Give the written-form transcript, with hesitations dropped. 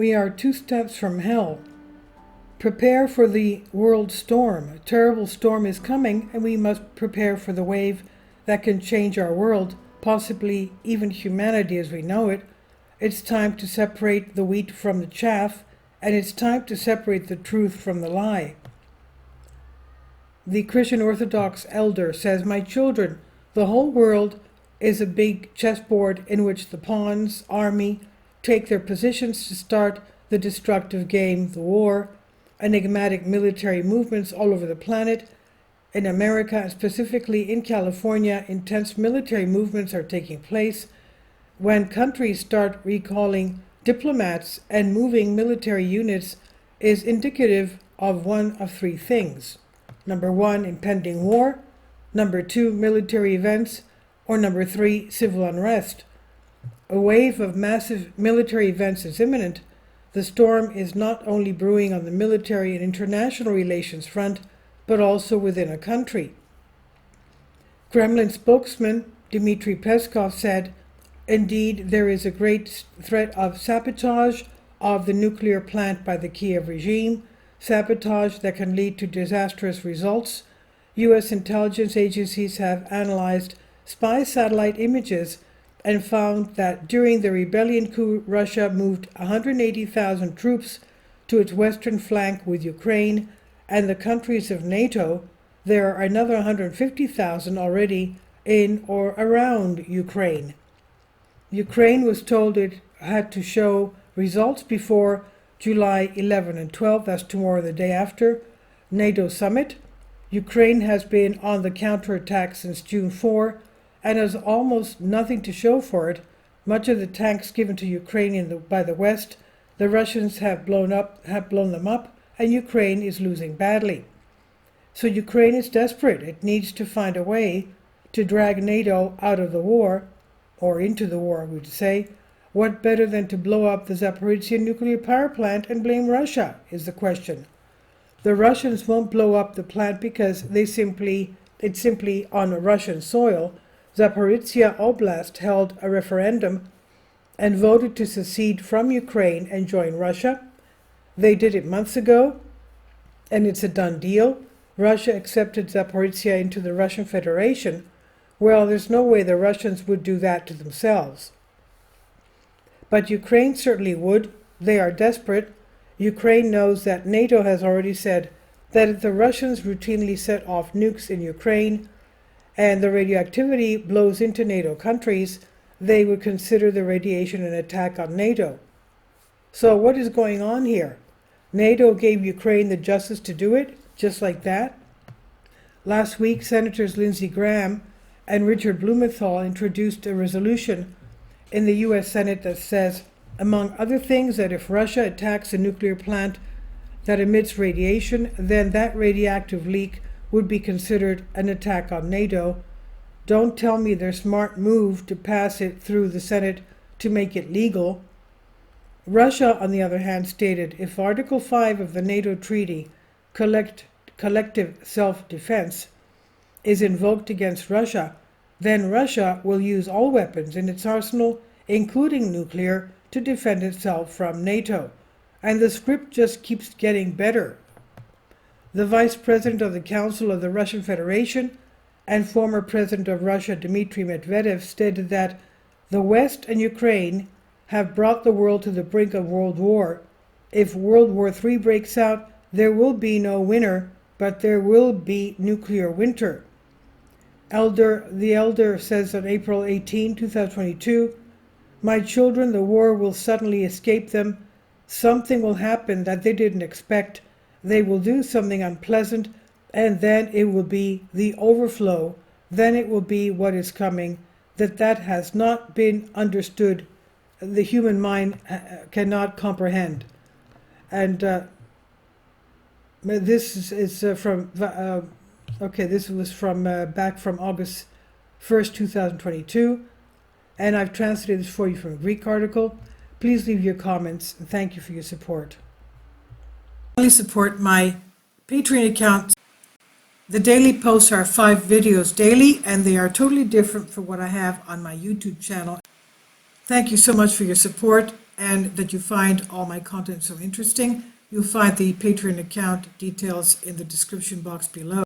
We are 2 steps from hell. Prepare for the world storm. A terrible storm is coming, and we must prepare for the wave that can change our world, possibly even humanity as we know it. It's time to separate the wheat from the chaff, and it's time to separate the truth from the lie. The Christian Orthodox elder says, "My children, the whole world is a big chessboard in which the pawns, army, take their positions to start the destructive game, the war. Enigmatic military movements all over the planet. In America, and specifically in California, intense military movements are taking place. When countries start recalling diplomats and moving military units is indicative of one of 3 things. Number 1, impending war. Number 2, military events. Or number 3, civil unrest. A wave of massive military events is imminent. The storm is not only brewing on the military and international relations front, but also within a country." Kremlin spokesman Dmitry Peskov said, "Indeed, there is a great threat of sabotage of the nuclear plant by the Kiev regime, sabotage that can lead to disastrous results. U.S. intelligence agencies have analyzed spy satellite images and found that during the rebellion coup, Russia moved 180,000 troops to its western flank with Ukraine and the countries of NATO. There are another 150,000 already in or around Ukraine." Ukraine was told it had to show results before July 11 and 12, that's tomorrow, the day after, NATO summit. Ukraine has been on the counterattack since June 4 and has almost nothing to show for it. Much of the tanks given to Ukraine by the West, the Russians have blown them up, and Ukraine is losing badly. So Ukraine is desperate. It needs to find a way to drag NATO out of the war, or into the war, I would say. What better than to blow up the Zaporizhzhia nuclear power plant and blame Russia, is the question. The Russians won't blow up the plant because it's simply on Russian soil. Zaporizhzhia Oblast held a referendum and voted to secede from Ukraine and join Russia. They did it months ago, and it's a done deal. Russia accepted Zaporizhzhia into the Russian Federation. Well, there's no way the Russians would do that to themselves. But Ukraine certainly would. They are desperate. Ukraine knows that NATO has already said that if the Russians routinely set off nukes in Ukraine and the radioactivity blows into NATO countries, they would consider the radiation an attack on NATO. So what is going on here? NATO gave Ukraine the justice to do it, just like that. Last week, Senators Lindsey Graham and Richard Blumenthal introduced a resolution in the U.S. Senate that says, among other things, that if Russia attacks a nuclear plant that emits radiation, then that radioactive leak would be considered an attack on NATO. Don't tell me their smart move to pass it through the Senate to make it legal. Russia, on the other hand, stated, if Article 5 of the NATO treaty, collective self-defense, is invoked against Russia, then Russia will use all weapons in its arsenal, including nuclear, to defend itself from NATO. And the script just keeps getting better. The Vice President of the Council of the Russian Federation and former President of Russia, Dmitry Medvedev, stated that the West and Ukraine have brought the world to the brink of World War. If World War III breaks out, there will be no winner, but there will be nuclear winter. The elder says on April 18, 2022, "My children, the war will suddenly escape them. Something will happen that they didn't expect. They will do something unpleasant, and then it will be the overflow. Then it will be what is coming, that has not been understood. The human mind cannot comprehend." And this is from, this was from back from August 1st, 2022. And I've translated this for you from a Greek article. Please leave your comments, and thank you for your support. Please support my Patreon account. The daily posts are 5 videos daily, and they are totally different from what I have on my YouTube channel. Thank you so much for your support, and that you find all my content so interesting. You'll find the Patreon account details in the description box below.